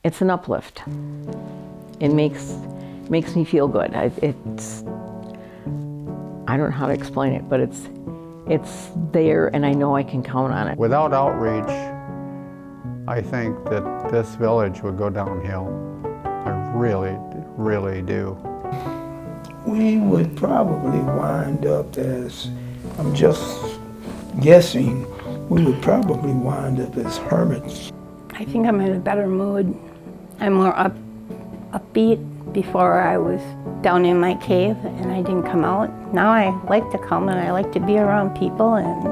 it's an uplift. It makes me feel good. I don't know how to explain it, but it's there, and I know I can count on it. Without outreach, I think that this village would go downhill. I really, really do. We would probably wind up as, I'm just guessing, we would probably wind up as hermits. I think I'm in a better mood. I'm more upbeat. Before I was down in my cave and I didn't come out. Now I like to come and I like to be around people and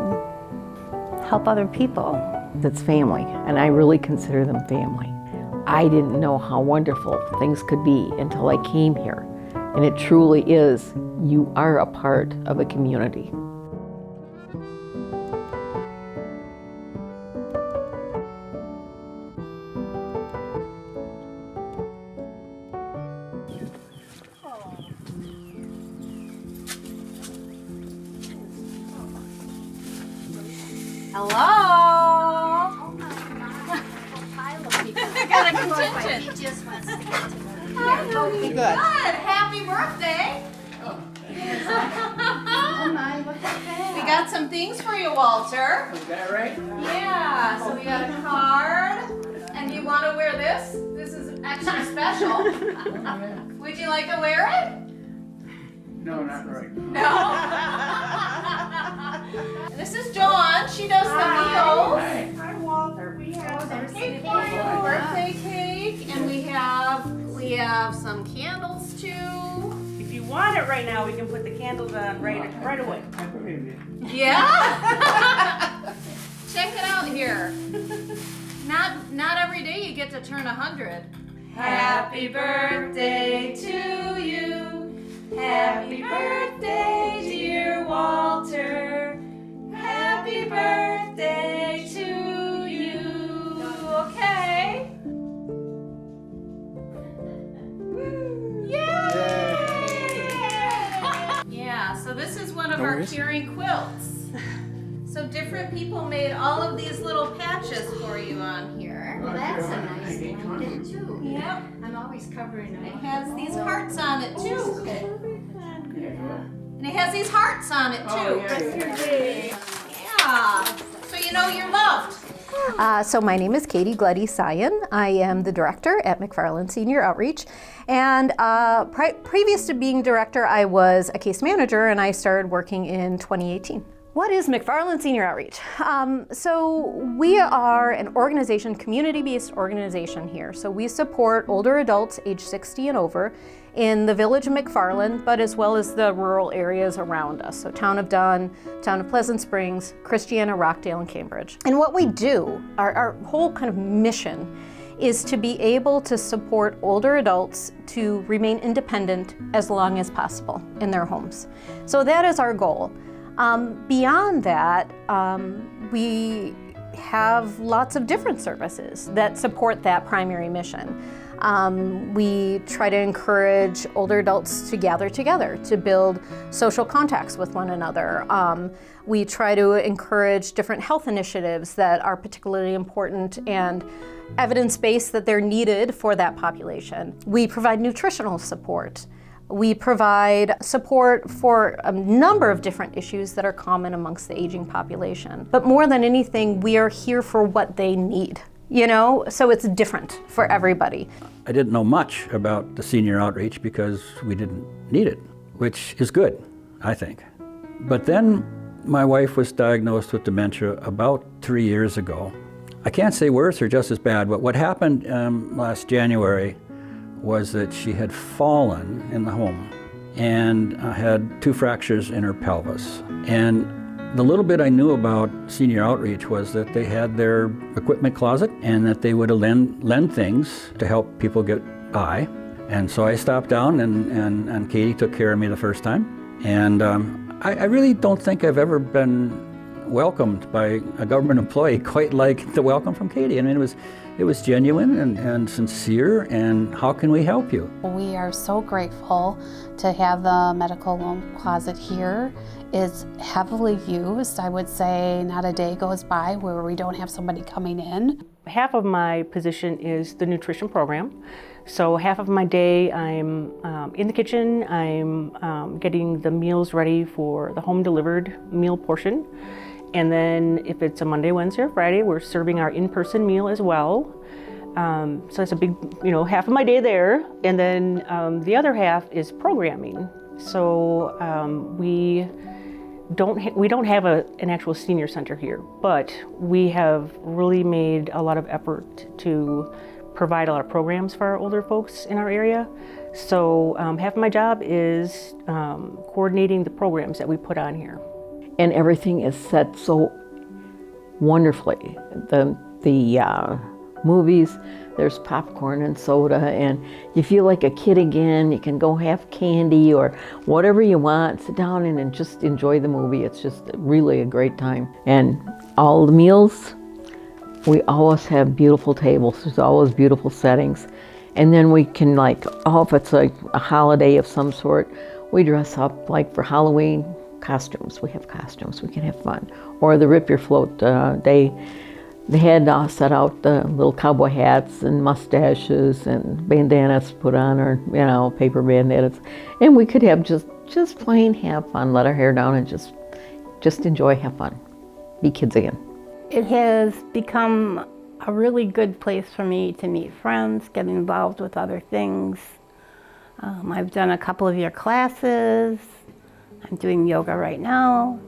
help other people. It's family, and I really consider them family. I didn't know how wonderful things could be until I came here. And it truly is, you are a part of a community. Hello? Oh my God. I got a contingent. He just wants to get to know you. Good. Happy birthday. Oh my, look at that. We got some things for you, Walter. Is that right? Yeah, so we got a card. And you want to wear this? This is extra special. Would you like to wear it? No, not right. No? This is Dawn. She does the meals. Hi. Walter. We have some cake for you, birthday cake, and we have some candles too. If you want it right now, we can put the candles on right away. I believe you. Yeah. Check it out here. Not every day you get to turn 100. Happy birthday to you. Happy birthday, dear Walter. Happy birthday to you. Okay? Yay! Yeah, so this is one of our caring quilts. So different people made all of these little patches for you on here. Well, that's a nice one too. Yep. I'm always covering It it. has these hearts on it too. And it has these hearts on it too. Yeah. So you know you're loved. So my name is Katie Gledy-Sion. I am the director at McFarland Senior Outreach. And previous to being director, I was a case manager, and I started working in 2018. What is McFarland Senior Outreach? So we are an organization, community-based organization here. So we support older adults age 60 and over in the village of McFarland, but as well as the rural areas around us. So Town of Dunn, Town of Pleasant Springs, Christiana, Rockdale, and Cambridge. And what we do, our whole kind of mission is to be able to support older adults to remain independent as long as possible in their homes. So that is our goal. Beyond that, we have lots of different services that support that primary mission. We try to encourage older adults to gather together, to build social contacts with one another. We try to encourage different health initiatives that are particularly important and evidence-based that they're needed for that population. We provide nutritional support. We provide support for a number of different issues that are common amongst the aging population. But more than anything, we are here for what they need, you know? So it's different for everybody. I didn't know much about the senior outreach because we didn't need it, which is good, I think. But then my wife was diagnosed with dementia about 3 years ago. I can't say worse or just as bad, but what happened last January was that she had fallen in the home and had 2 fractures in her pelvis. And the little bit I knew about senior outreach was that they had their equipment closet and that they would lend things to help people get by. And so I stopped down and Katie took care of me the first time. And I really don't think I've ever been welcomed by a government employee quite like the welcome from Katie. I mean, it was genuine and sincere, and how can we help you? We are so grateful to have the medical loan closet here. It's heavily used. I would say not a day goes by where we don't have somebody coming in. Half of my position is the nutrition program. So half of my day I'm in the kitchen, I'm getting the meals ready for the home delivered meal portion. And then if it's a Monday, Wednesday, or Friday, we're serving our in-person meal as well. So that's a big, half of my day there. And then the other half is programming. So we don't have an actual senior center here, but we have really made a lot of effort to provide a lot of programs for our older folks in our area. So half of my job is coordinating the programs that we put on here. And everything is set so wonderfully. The movies, there's popcorn and soda, and you feel like a kid again. You can go have candy or whatever you want, sit down and just enjoy the movie. It's just really a great time. And all the meals, we always have beautiful tables. There's always beautiful settings. And then we can if it's like a holiday of some sort, we dress up like for Halloween costumes. We have costumes, we can have fun. Or the Rip Your Float day. They had set out the little cowboy hats and mustaches and bandanas put on, or paper bandanas, and we could have just plain have fun, let our hair down, and just enjoy, have fun, be kids again. It has become a really good place for me to meet friends, get involved with other things. I've done a couple of your classes. I'm doing yoga right now.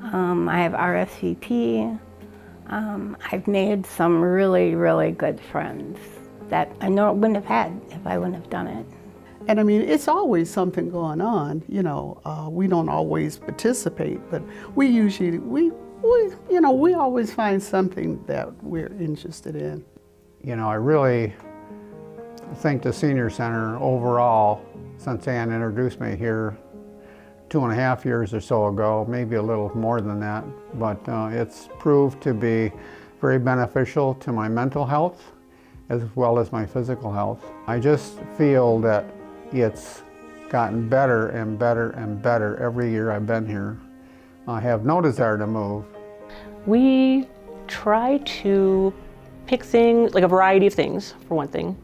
I have RSVP. I've made some really, really good friends that I know I wouldn't have had if I wouldn't have done it. And I mean, it's always something going on. We don't always participate, but we usually, we always find something that we're interested in. I really think the Senior Center overall, since Ann introduced me here 2.5 years or so ago, maybe a little more than that, but it's proved to be very beneficial to my mental health as well as my physical health. I just feel that it's gotten better and better and better every year I've been here. I have no desire to move. We try to pick things, like a variety of things, for one thing.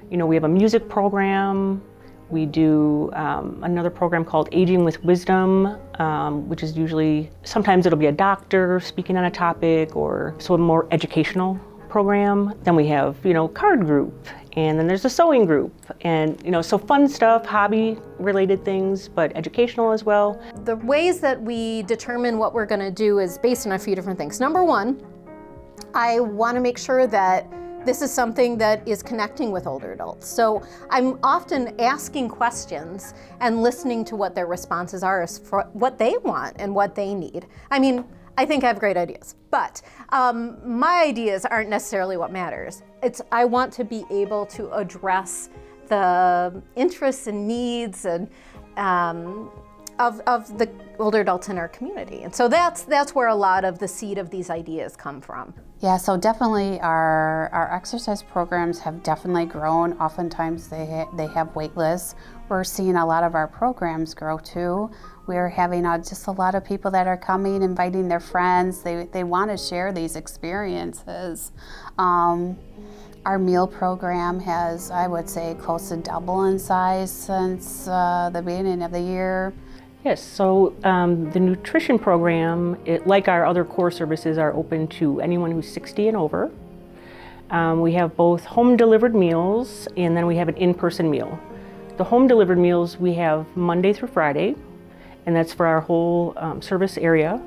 We have a music program. We do another program called Aging with Wisdom, which is usually, sometimes it'll be a doctor speaking on a topic, or so a more educational program. Then we have, card group, and then there's a sewing group, and so fun stuff, hobby related things, but educational as well. The ways that we determine what we're going to do is based on a few different things. Number one, I want to make sure that this is something that is connecting with older adults. So I'm often asking questions and listening to what their responses are as for what they want and what they need. I mean, I think I have great ideas, but my ideas aren't necessarily what matters. I want to be able to address the interests and needs and of the older adults in our community. And so that's where a lot of the seed of these ideas come from. Yeah, so definitely our exercise programs have definitely grown. Oftentimes they have wait lists. We're seeing a lot of our programs grow too. We're having just a lot of people that are coming, inviting their friends. They want to share these experiences. Our meal program has, I would say, close to double in size since the beginning of the year. Yes, so the nutrition program, like our other core services, are open to anyone who's 60 and over. We have both home delivered meals, and then we have an in-person meal. The home delivered meals we have Monday through Friday, and that's for our whole service area.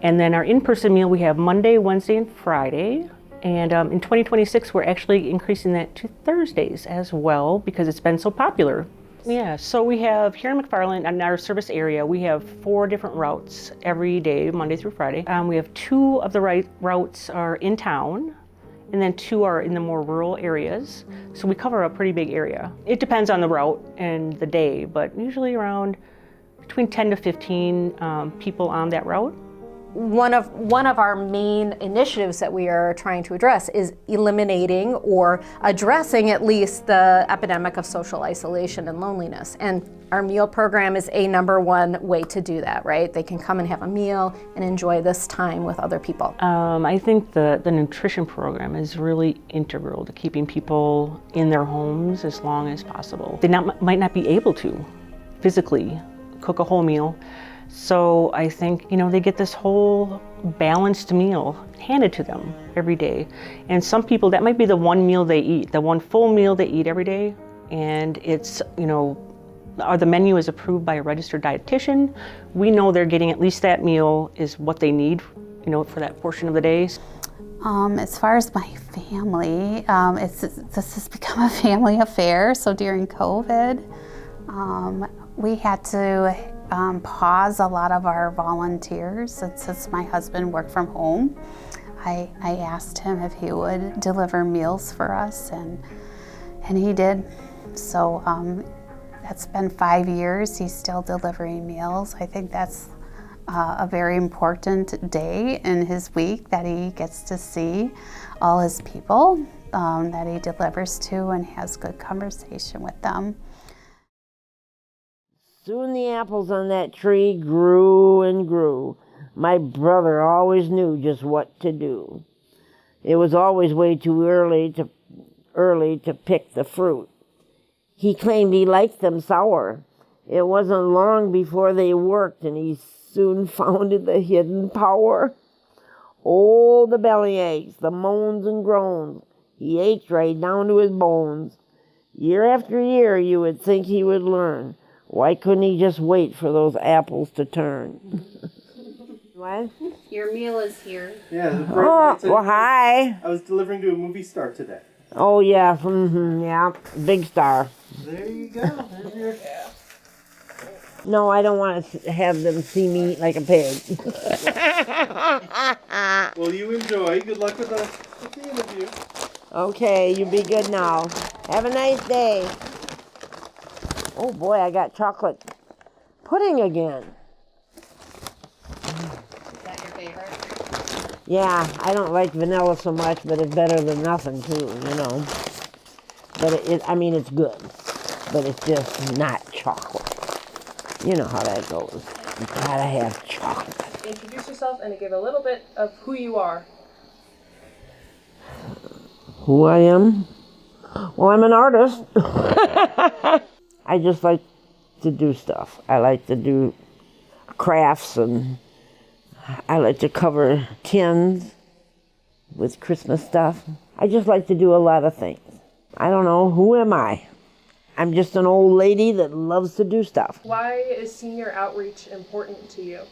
And then our in-person meal we have Monday, Wednesday, and Friday. And in 2026, we're actually increasing that to Thursdays as well because it's been so popular. Yeah, so we have here in McFarland, in our service area, we have 4 different routes every day, Monday through Friday. We have 2 of the routes are in town, and then 2 are in the more rural areas. So we cover a pretty big area. It depends on the route and the day, but usually around between 10 to 15 people on that route. one of our main initiatives that we are trying to address is eliminating or addressing at least the epidemic of social isolation and loneliness. And our meal program is a #1 way to do that, right? They can come and have a meal and enjoy this time with other people. I think the nutrition program is really integral to keeping people in their homes as long as possible. They might not be able to physically cook a whole meal. So I think, they get this whole balanced meal handed to them every day. And some people, that might be the one meal they eat, the one full meal they eat every day. And it's, or the menu is approved by a registered dietitian. We know they're getting at least that meal is what they need, for that portion of the day. As far as my family, this has become a family affair. So during COVID, we had to pause a lot of our volunteers. Since my husband worked from home, I asked him if he would deliver meals for us, and he did. So that's been 5 years. He's still delivering meals. I think that's a very important day in his week, that he gets to see all his people that he delivers to and has good conversation with them. Soon the apples on that tree grew and grew. My brother always knew just what to do. It was always way too early to pick the fruit. He claimed he liked them sour. It wasn't long before they worked, and he soon found the hidden power. Oh, the belly aches, the moans and groans. He ached right down to his bones. Year after year, you would think he would learn. Why couldn't he just wait for those apples to turn? What? Your meal is here. Yeah. Well, hi. I was delivering to a movie star today. Oh, yeah. Yeah. Big star. There you go. No, I don't want to have them see me eat like a pig. Well, you enjoy. Good luck with the interview. Okay, you be good now. Have a nice day. Oh boy, I got chocolate pudding again. Is that your favorite? Yeah, I don't like vanilla so much, but it's better than nothing too, But it's good. But it's just not chocolate. You know how that goes. You gotta have chocolate. Introduce yourself and give a little bit of who you are. Who I am? Well, I'm an artist. I just like to do stuff. I like to do crafts, and I like to cover tins with Christmas stuff. I just like to do a lot of things. I don't know, who am I? I'm just an old lady that loves to do stuff. Why is senior outreach important to you?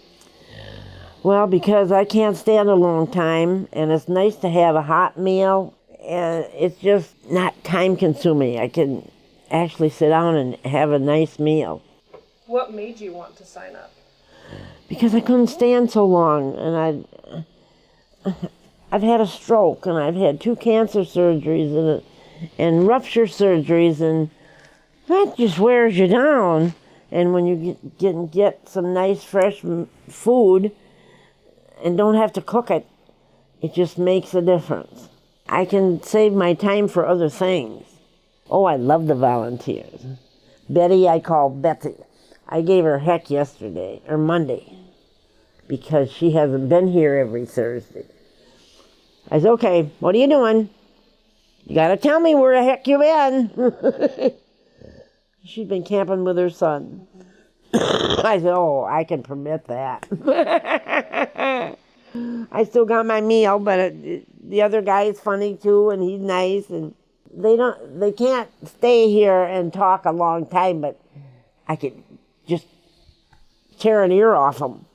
Well, because I can't stand a long time, and it's nice to have a hot meal, and it's just not time consuming. I can actually sit down and have a nice meal. What made you want to sign up? Because I couldn't stand so long, and I've had a stroke, and I've had 2 cancer surgeries and rupture surgeries, and that just wears you down. And when you get some nice fresh food and don't have to cook it, it just makes a difference. I can save my time for other things. Oh, I love the volunteers. Betty, I call Betsy. I gave her heck yesterday, or Monday, because she hasn't been here every Thursday. I said, okay, what are you doing? You gotta tell me where the heck you been. She's been camping with her son. I said, oh, I can permit that. I still got my meal, but the other guy is funny too, and he's nice, and they can't stay here and talk a long time, but I could just tear an ear off them.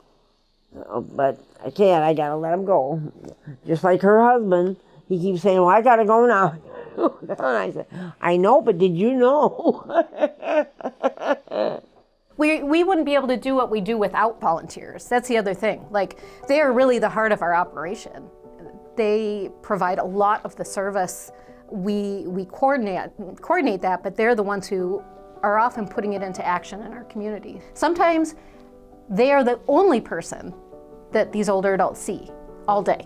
But I can't. I gotta let them go. Just like her husband, he keeps saying, well, I gotta go now. And I said, I know, but did you know? We wouldn't be able to do what we do without volunteers. That's the other thing. Like, they are really the heart of our operation. They provide a lot of the service. We coordinate that, but they're the ones who are often putting it into action in our community. Sometimes they are the only person that these older adults see all day.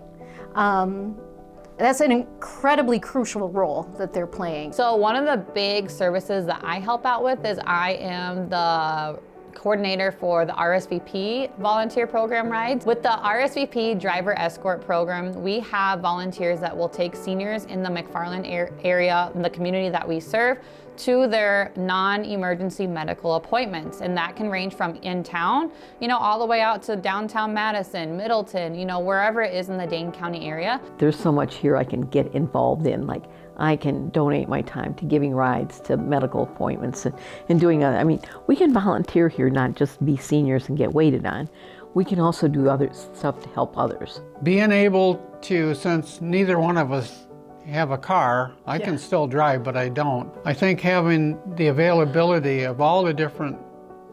That's an incredibly crucial role that they're playing. So one of the big services that I help out with is I am the coordinator for the RSVP volunteer program rides. With the RSVP driver escort program, we have volunteers that will take seniors in the McFarland area, in the community that we serve, to their non-emergency medical appointments. And that can range from in town, all the way out to downtown Madison, Middleton, wherever it is in the Dane County area. There's so much here I can get involved in, like I can donate my time to giving rides to medical appointments and doing other, we can volunteer here, not just be seniors and get waited on. We can also do other stuff to help others. Being able to, since neither one of us have a car, I can still drive, but I don't. I think having the availability of all the different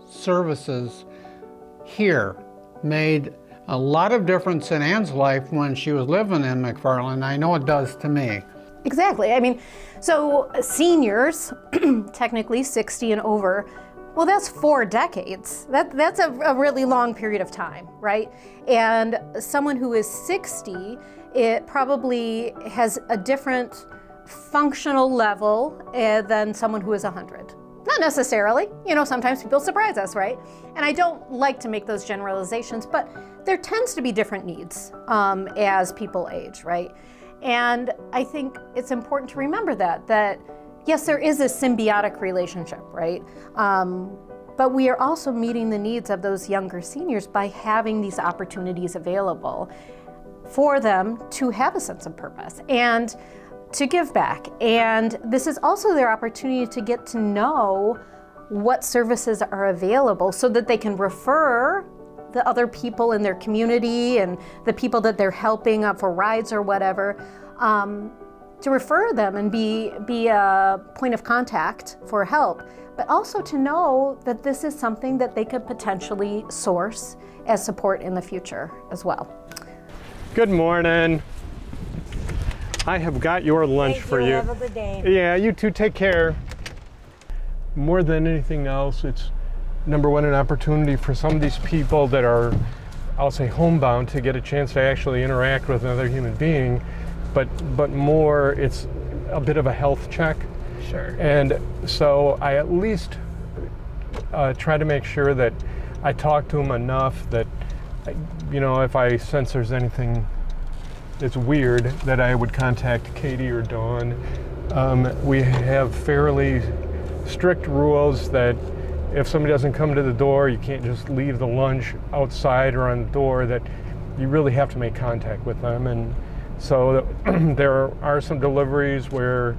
services here made a lot of difference in Ann's life when she was living in McFarland. I know it does to me. Exactly. So seniors, technically 60 and over, well, that's 4 decades. That's a really long period of time, right? And someone who is 60, it probably has a different functional level than someone who is 100. Not necessarily, sometimes people surprise us, right? And I don't like to make those generalizations, but there tends to be different needs as people age, right? And I think it's important to remember that yes, there is a symbiotic relationship, right? But we are also meeting the needs of those younger seniors by having these opportunities available for them to have a sense of purpose and to give back. And this is also their opportunity to get to know what services are available so that they can refer the other people in their community and the people that they're helping up for rides or whatever, to refer them and be a point of contact for help, but also to know that this is something that they could potentially source as support in the future as well. Good morning. I have got your lunch for you. Have a good day. Yeah, you too. Take care. More than anything else, it's number one, an opportunity for some of these people that are, I'll say, homebound to get a chance to actually interact with another human being, but more, it's a bit of a health check. Sure. And so I at least try to make sure that I talk to them enough that, if I sense there's anything that's weird, that I would contact Katie or Dawn. We have fairly strict rules that if somebody doesn't come to the door, you can't just leave the lunch outside or on the door, that you really have to make contact with them. And so there are some deliveries where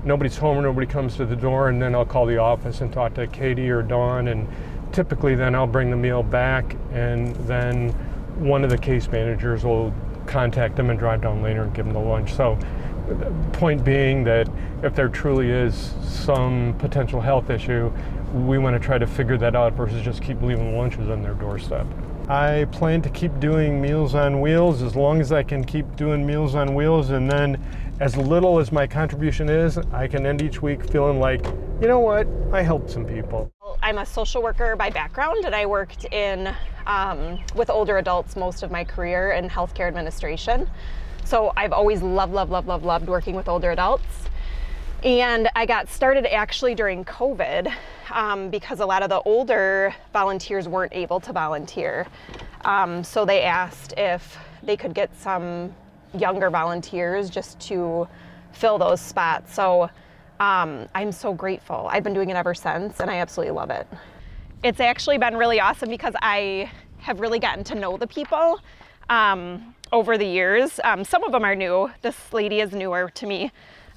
nobody's home or nobody comes to the door, and then I'll call the office and talk to Katie or Dawn, and typically then I'll bring the meal back, and then one of the case managers will contact them and drive down later and give them the lunch. So the point being that if there truly is some potential health issue, we want to try to figure that out versus just keep leaving lunches on their doorstep. I plan to keep doing Meals on Wheels as long as I can keep doing Meals on Wheels, and then as little as my contribution is, I can end each week feeling like, you know what, I helped some people. I'm a social worker by background, and I worked in with older adults most of my career in healthcare administration. So I've always loved working with older adults. And I got started actually during COVID because a lot of the older volunteers weren't able to volunteer. So they asked if they could get some younger volunteers just to fill those spots. So I'm so grateful. I've been doing it ever since, and I absolutely love it. It's actually been really awesome because I have really gotten to know the people over the years. Some of them are new. This lady is newer to me.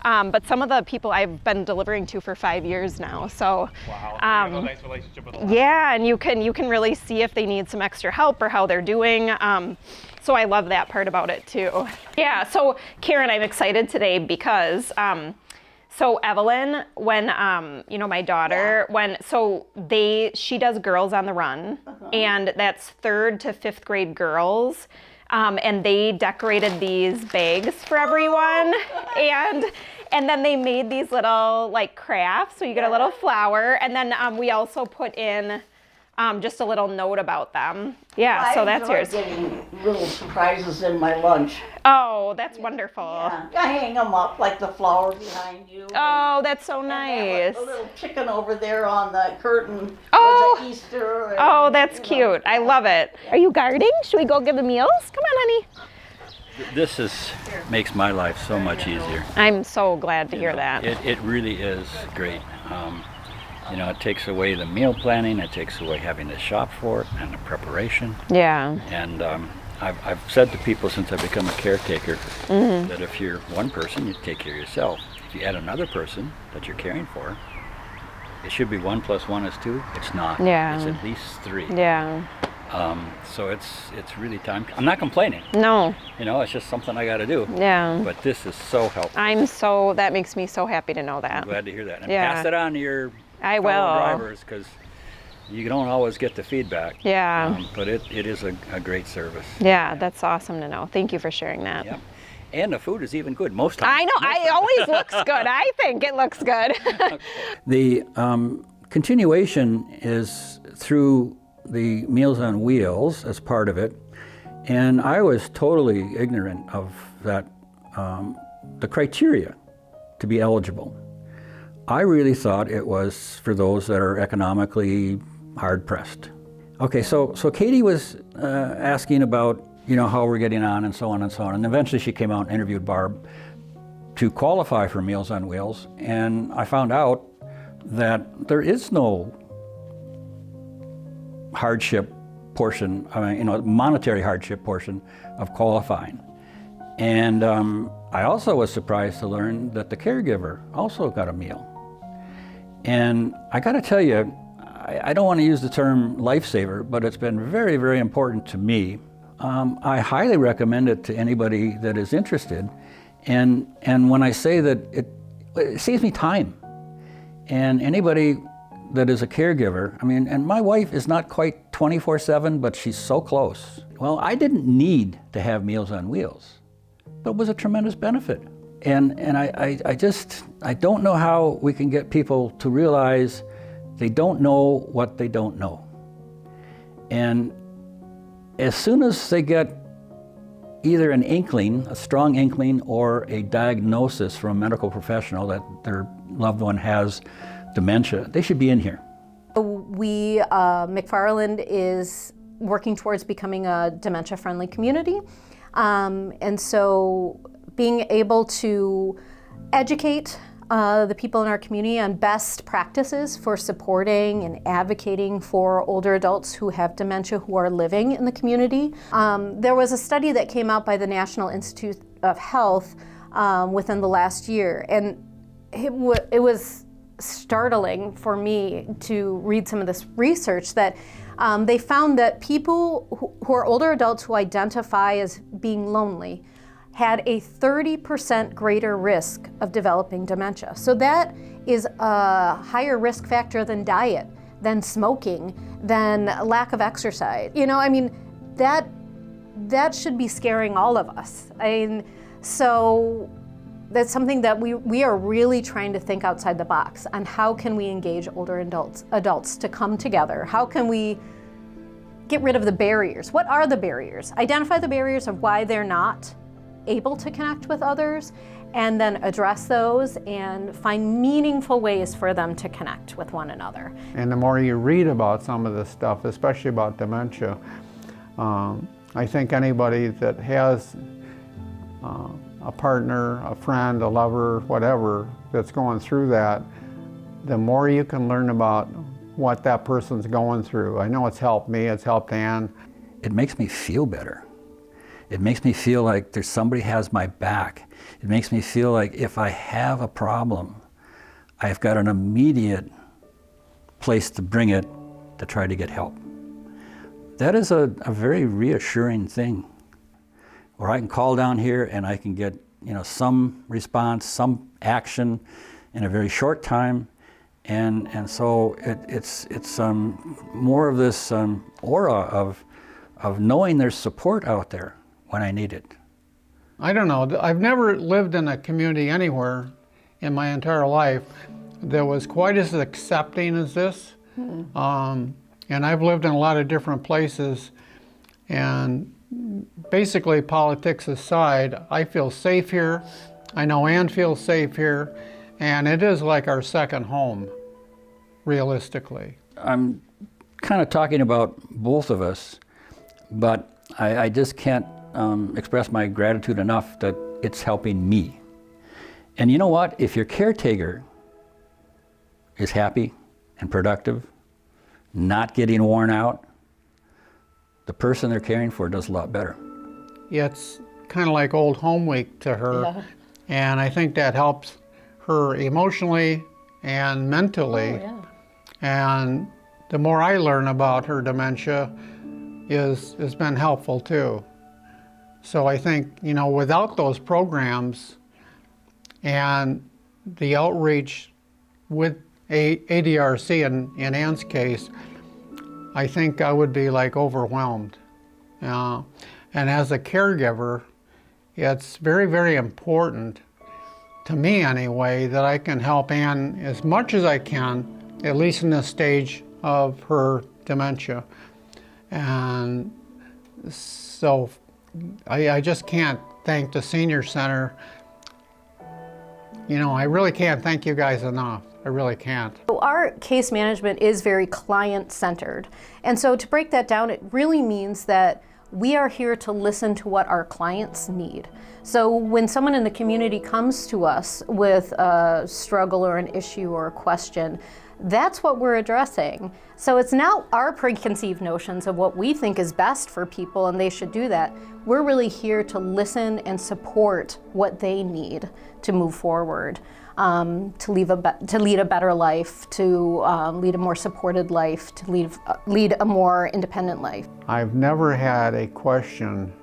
But some of the people I've been delivering to for 5 years now. So, wow, you have a nice relationship with them. Yeah, and you can really see if they need some extra help or how they're doing. So I love that part about it too. Yeah, so Karen, I'm excited today because so Evelyn, when my daughter, she does Girls on the Run, and that's 3rd to 5th grade girls. And they decorated these bags for everyone, and then they made these little crafts. So you get a little flower, and then we also put in just a little note about them. Yeah, so that's yours. I enjoy getting little surprises in my lunch. Oh, that's wonderful. Yeah. I hang them up like the flower behind you. Oh, that's so nice. A little chicken over there on the curtain. Oh, was at Easter. And, oh, that's cute. I love it. Are you guarding? Should we go give the meals? Come on, honey. This makes my life so much easier. I'm so glad to hear that. It really is great. You know, it takes away the meal planning, it takes away having to shop for it and the preparation. Yeah. And I've said to people since I've become a caretaker that if you're one person, you take care of yourself. If you add another person that you're caring for, it should be 1 + 1 = 2. It's not. Yeah. It's at least 3. Yeah. So it's really time. I'm not complaining. No. You know, it's just something I got to do. Yeah. But this is so helpful. That makes me so happy to know that. I'm glad to hear that. And Yeah. pass it on to your I fellow will. drivers, because you don't always get the feedback. Yeah. But it is a great service. Yeah, that's awesome to know. Thank you for sharing that. Yep. And the food is even good most times. I know. It always looks good. I think it looks good. The continuation is through the Meals on Wheels as part of it. And I was totally ignorant of that, the criteria to be eligible. I really thought it was for those that are economically hard pressed. Okay, so Katie was asking about, you know, how we're getting on and so on and so on. And eventually she came out and interviewed Barb to qualify for Meals on Wheels. And I found out that there is no hardship portion, monetary hardship portion of qualifying. And I also was surprised to learn that the caregiver also got a meal. And I got to tell you, I don't want to use the term lifesaver, but it's been very, very important to me. I highly recommend it to anybody that is interested. And when I say that it saves me time. And anybody that is a caregiver, and my wife is not quite 24/7, but she's so close. Well, I didn't need to have Meals on Wheels, but it was a tremendous benefit. And I don't know how we can get people to realize they don't know what they don't know. And as soon as they get either an inkling, a strong inkling, or a diagnosis from a medical professional that their loved one has dementia, they should be in here. We, McFarland is working towards becoming a dementia-friendly community. And so being able to educate the people in our community on best practices for supporting and advocating for older adults who have dementia who are living in the community. There was a study that came out by the National Institute of Health within the last year, and it was startling for me to read some of this research that they found that people who are older adults who identify as being lonely had a 30% greater risk of developing dementia. So that is a higher risk factor than diet, than smoking, than lack of exercise. That should be scaring all of us. So that's something that we are really trying to think outside the box on how can we engage older adults to come together? How can we get rid of the barriers? What are the barriers? Identify the barriers of why they're not able to connect with others, and then address those and find meaningful ways for them to connect with one another. And the more you read about some of this stuff, especially about dementia, I think anybody that has a partner, a friend, a lover, whatever, that's going through that, the more you can learn about what that person's going through. I know it's helped me, it's helped Ann. It makes me feel better. It makes me feel like there's somebody has my back. It makes me feel like if I have a problem, I've got an immediate place to bring it to try to get help. That is a very reassuring thing, where I can call down here and I can get some response, some action in a very short time, and so it's more of this aura of knowing there's support out there when I need it. I don't know, I've never lived in a community anywhere in my entire life that was quite as accepting as this. And I've lived in a lot of different places, and basically politics aside, I feel safe here. I know Ann feels safe here, and it is like our second home, realistically. I'm kind of talking about both of us, but I just can't express my gratitude enough that it's helping me. And you know what? If your caretaker is happy and productive, not getting worn out, the person they're caring for does a lot better. It's kind of like old home week to her, Yeah. and I think that helps her emotionally and mentally. Oh, And the more I learn about her dementia has been helpful too. So I think, you know, without those programs and the outreach with ADRC in Ann's case, I think I would be like overwhelmed. And as a caregiver, it's very, very important, to me anyway, that I can help Ann as much as I can, at least in this stage of her dementia. And so I just can't thank the Senior Center. You know, I really can't thank you guys enough. I really can't. So our case management is very client-centered. And so to break that down, it really means that we are here to listen to what our clients need. So when someone in the community comes to us with a struggle or an issue or a question, that's what we're addressing. So it's not our preconceived notions of what we think is best for people and they should do that. We're really here to listen and support what they need to move forward, to lead a better life, to lead a more supported life, to lead a more independent life. I've never had a question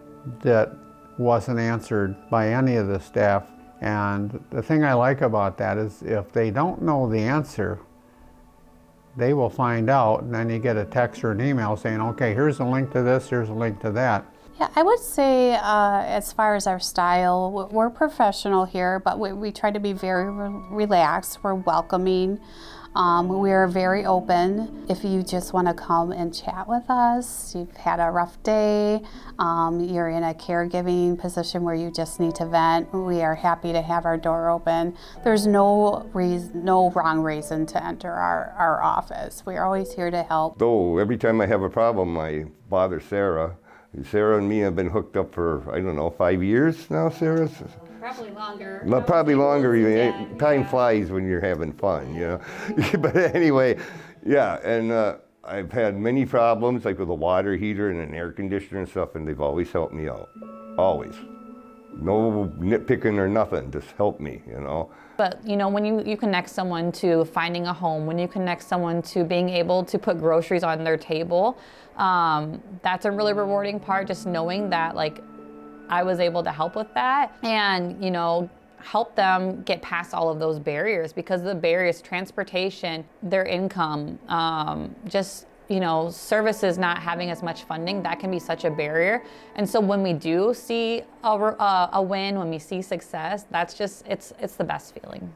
that wasn't answered by any of the staff. And the thing I like about that is if they don't know the answer, they will find out, and then you get a text or an email saying, okay, here's a link to this, here's a link to that. Yeah, I would say as far as our style, we're professional here, but we try to be very relaxed. We're welcoming. We're very open. If you just want to come and chat with us, you've had a rough day, you're in a caregiving position where you just need to vent, we are happy to have our door open. There's no wrong reason to enter our office. We're always here to help. Though every time I have a problem, I bother Sarah. Sarah and me have been hooked up for, I don't know, 5 years now, Sarah? Probably longer. Probably longer. Time flies when you're having fun, you know. But anyway, yeah, and I've had many problems, like with a water heater and an air conditioner and stuff, and they've always helped me out. Always. No nitpicking or nothing, just help me, you know. But you know, when you connect someone to finding a home, when you connect someone to being able to put groceries on their table, that's a really rewarding part, just knowing that like I was able to help with that and, you know, help them get past all of those barriers, because the barriers, transportation, their income, just, you know, services not having as much funding, that can be such a barrier. And so when we do see a win, when we see success, that's just, it's the best feeling.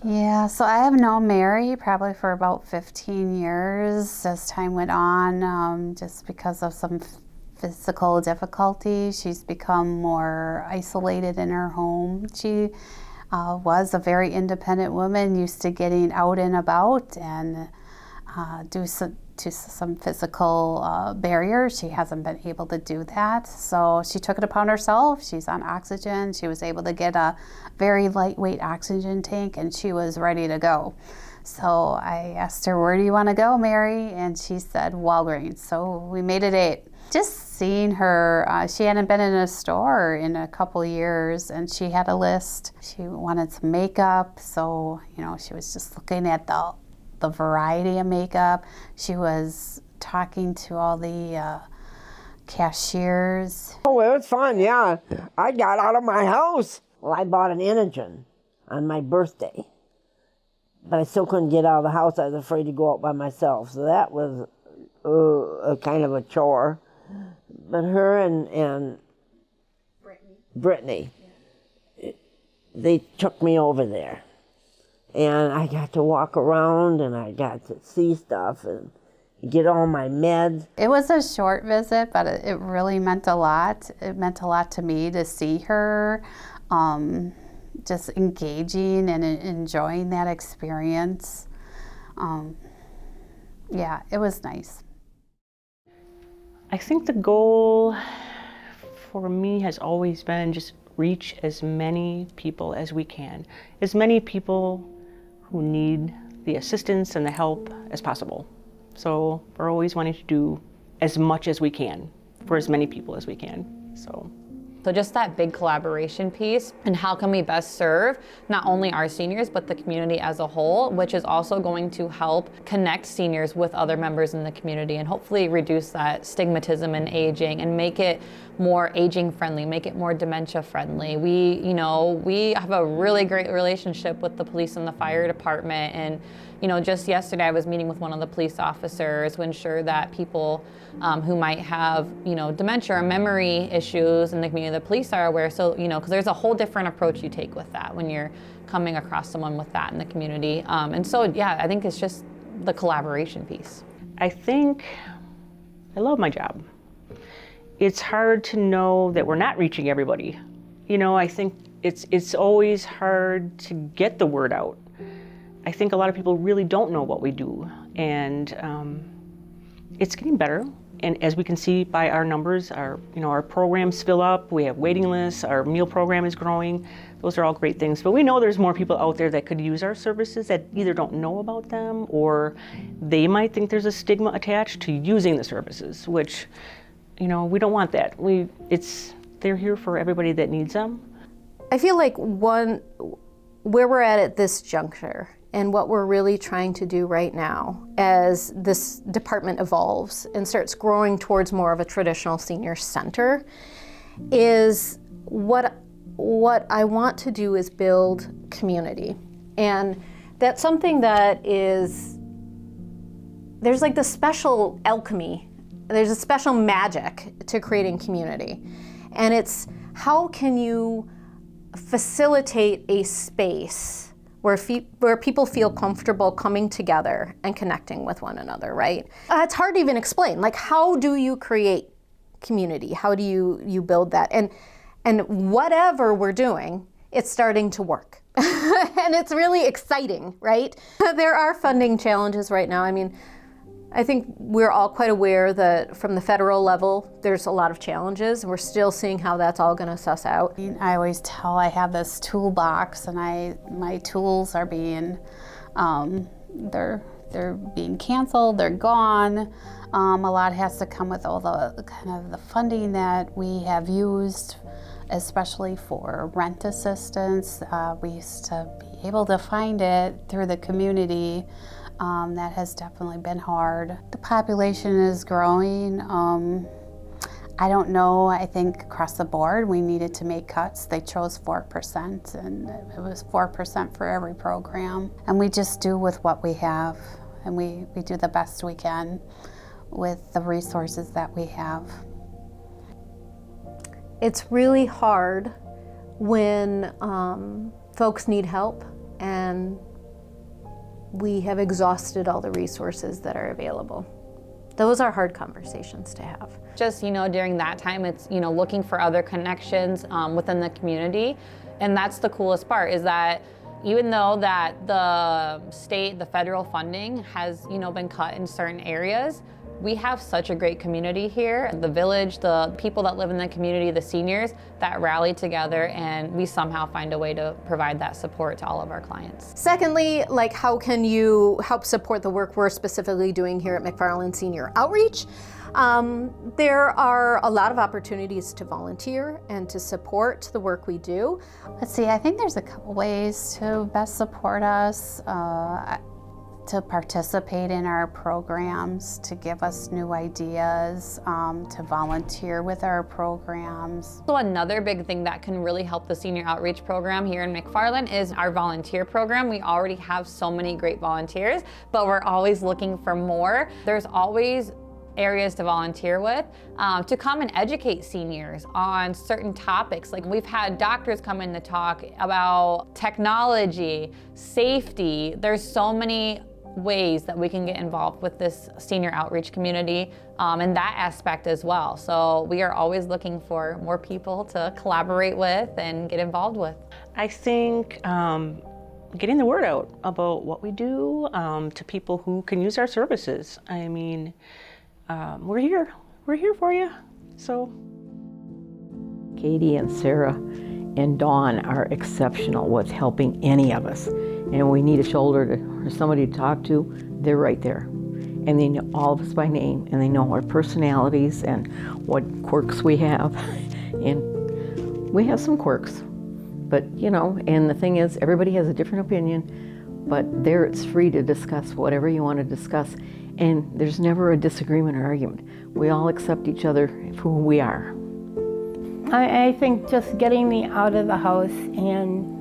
Yeah, so I have known Mary probably for about 15 years as time went on, just because of some physical difficulties. She's become more isolated in her home. She was a very independent woman, used to getting out and about and due to some physical barriers, she hasn't been able to do that. So she took it upon herself. She's on oxygen. She was able to get a very lightweight oxygen tank and she was ready to go. So I asked her, where do you want to go, Mary? And she said, Walgreens. So we made a date. Just seeing her, she hadn't been in a store in a couple years and she had a list. She wanted some makeup. So, you know, she was just looking at the variety of makeup. She was talking to all the cashiers. Oh, it was fun, yeah. I got out of my house. Well, I bought an Inogen on my birthday, but I still couldn't get out of the house. I was afraid to go out by myself, so that was a kind of a chore. But her and Brittany, they took me over there. And I got to walk around and I got to see stuff and, get all my meds. It was a short visit, but it really meant a lot. It meant a lot to me to see her just engaging and enjoying that experience. Yeah, it was nice. I think the goal for me has always been just reach as many people as we can. As many people who need the assistance and the help as possible. So we're always wanting to do as much as we can for as many people as we can. So just that big collaboration piece, and how can we best serve not only our seniors but the community as a whole, which is also going to help connect seniors with other members in the community and hopefully reduce that stigmatism in aging and make it more aging friendly, make it more dementia friendly. We have a really great relationship with the police and the fire department, and just yesterday I was meeting with one of the police officers to ensure that people who might have, dementia or memory issues in the community, the police are aware. So, because there's a whole different approach you take with that when you're coming across someone with that in the community. And so, yeah, I think it's just the collaboration piece. I think I love my job. It's hard to know that we're not reaching everybody. I think it's always hard to get the word out. I think a lot of people really don't know what we do, and it's getting better. And as we can see by our numbers, our programs fill up, we have waiting lists, our meal program is growing. Those are all great things. But we know there's more people out there that could use our services that either don't know about them, or they might think there's a stigma attached to using the services, which, we don't want that. They're here for everybody that needs them. I feel like where we're at this juncture, and what we're really trying to do right now as this department evolves and starts growing towards more of a traditional senior center, is what I want to do is build community. And that's something that there's like the special alchemy, there's a special magic to creating community. And it's how can you facilitate a space where people feel comfortable coming together and connecting with one another, right? It's hard to even explain. Like, how do you create community? How do you build that? And whatever we're doing, it's starting to work. And it's really exciting, right? There are funding challenges right now. I mean, I think we're all quite aware that from the federal level, there's a lot of challenges. We're still seeing how that's all going to suss out. I always tell I have this toolbox, and my tools are being, they're being canceled, they're gone. A lot has to come with all the kind of the funding that we have used, especially for rent assistance. We used to be able to find it through the community. That has definitely been hard. The population is growing. I don't know, I think across the board we needed to make cuts. They chose 4%, and it was 4% for every program. And we just do with what we have, and we do the best we can with the resources that we have. It's really hard when folks need help and we have exhausted all the resources that are available. Those are hard conversations to have. Just, during that time, it's, looking for other connections within the community. And that's the coolest part, is that even though that the state, the federal funding has, been cut in certain areas, we have such a great community here. The village, the people that live in the community, the seniors that rally together, and we somehow find a way to provide that support to all of our clients. Secondly, like, how can you help support the work we're specifically doing here at McFarland Senior Outreach? There are a lot of opportunities to volunteer and to support the work we do. Let's see, I think there's a couple ways to best support us. To participate in our programs, to give us new ideas, to volunteer with our programs. So another big thing that can really help the Senior Outreach program here in McFarland is our volunteer program. We already have so many great volunteers, but we're always looking for more. There's always areas to volunteer with, to come and educate seniors on certain topics. Like, we've had doctors come in to talk about technology, safety. There's so many ways that we can get involved with this senior outreach community in that aspect as well. So we are always looking for more people to collaborate with and get involved with. I think getting the word out about what we do to people who can use our services. I mean, we're here for you. So Katie and Sarah and Dawn are exceptional with helping any of us. And we need a shoulder or somebody to talk to, they're right there. And they know all of us by name, and they know our personalities and what quirks we have. And we have some quirks, but you know, and the thing is, everybody has a different opinion, but there it's free to discuss whatever you want to discuss. And there's never a disagreement or argument. We all accept each other for who we are. I think just getting me out of the house and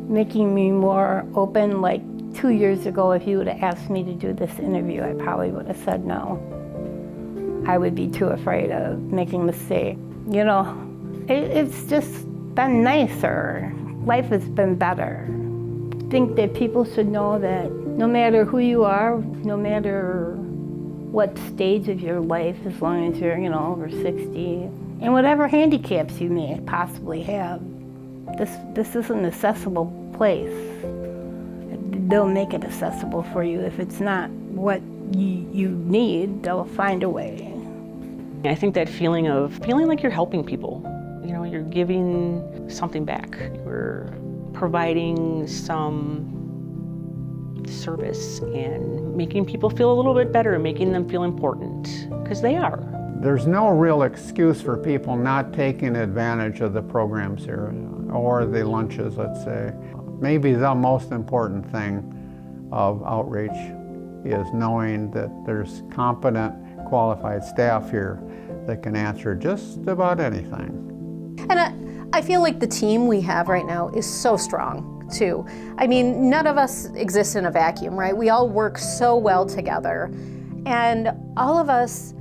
making me more open. Like 2 years ago, if you would have asked me to do this interview, I probably would have said no. I would be too afraid of making a mistake. You know, it's just been nicer. Life has been better. I think that people should know that no matter who you are, no matter what stage of your life, as long as you're, you know, over 60, and whatever handicaps you may possibly have, this is an accessible place. They'll make it accessible for you. If it's not what you need, they'll find a way. I think that feeling of feeling like you're helping people, you know, you're giving something back. You're providing some service and making people feel a little bit better, making them feel important, because they are. There's no real excuse for people not taking advantage of the programs here or the lunches, let's say. Maybe the most important thing of outreach is knowing that there's competent, qualified staff here that can answer just about anything. And I feel like the team we have right now is so strong too. I mean, none of us exist in a vacuum, right? We all work so well together, and all of us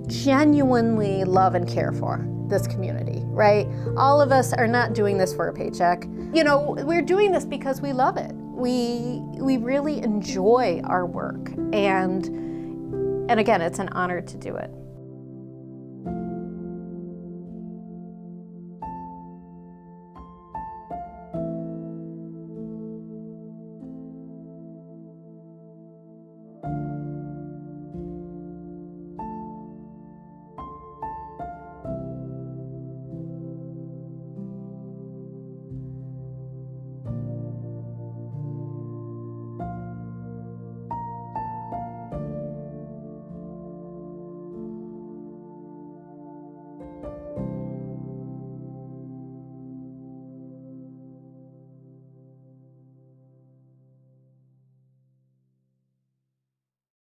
genuinely love and care for this community, right? All of us are not doing this for a paycheck. You know, we're doing this because we love it. We really enjoy our work, and again, it's an honor to do it.